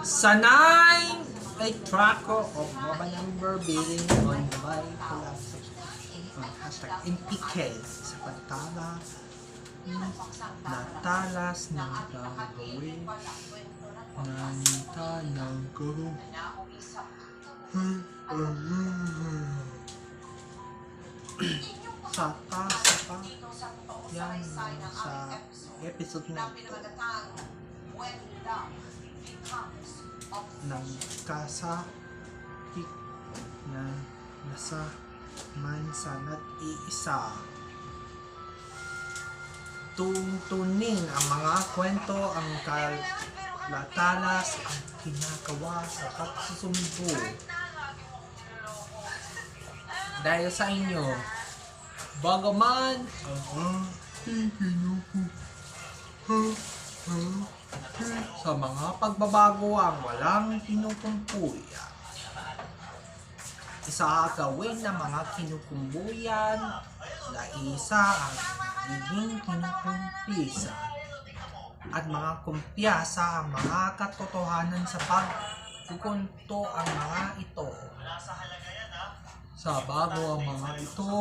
Sanay ay track ko of mobile number billing on my collab subscription on hashtag MPK sa pagtala natalas ng gagawin nanita ng gawin saka yan sa episode na ito ng kasakit na nasa mansanat iisa. Tuntunin ang mga kwento ang kalatalas ang kinagawa sa pagsusumbo. Dahil sa inyo, bagaman sa mga pagbabago ang walang kinukumpuyan. Isa gawin ng mga kinukumbuyan na isa ang nagiging kinukumpisa at mga kumpiyasa ang mga katotohanan sa pagkukunto ang mga ito. Sa bago ang mga ito,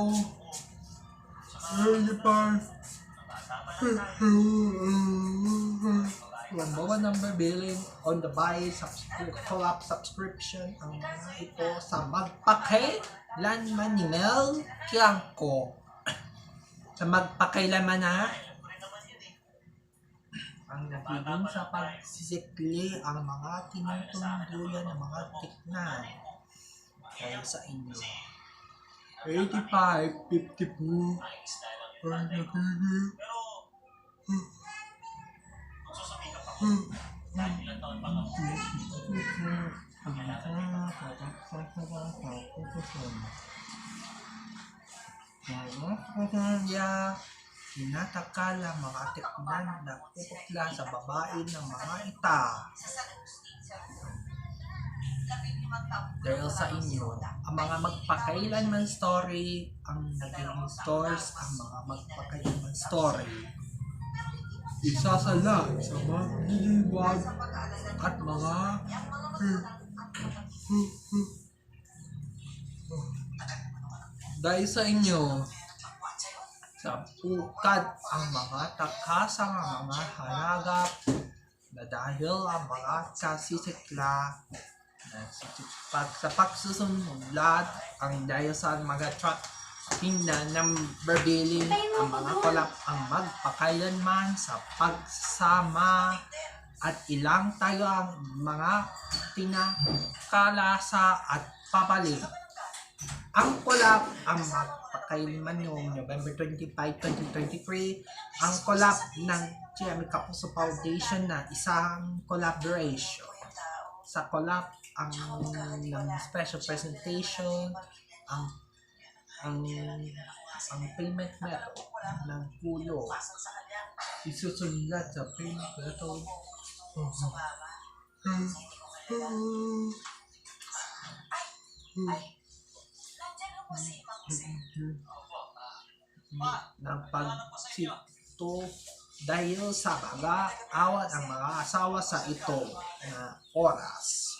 Lumbawa number billing on the buy collab subscription ang mga ito sa magpakailanman ni Mel Kiangco. Sa magpakailanman na ang nagiging sa pagsisikli ang mga tinutungduyan ng mga tiknan. Kaya sa inyo 85, 52 tinatakala mga tikman na pupukla sa babae ng mga ita. Dahil sa inyo, ang mga magpakailanman story ang naging stores, ang mga magpakailanman story isasala sa magliliwag at mga dahil sa inyo sa pukad ang mga takasang ang mga halagap na dahil ang mga kasisikla na sa pagsusunod ang dahil sa mga truck hinda ng berbilling ang mga kolap ang magpakailanman sa pagsama at ilang tayo ang mga tinakalasa at papalit. Ang kolap ang magpakailanman noong November 25, 2023 ang kolap ng GMA Kapuso Foundation na isang collaboration. Sa kolap ang ng special presentation ang payment method ng pulo isusunod sa payment method ng pagsito dahil sa pag-aawat ang mga asawa sa ito na oras.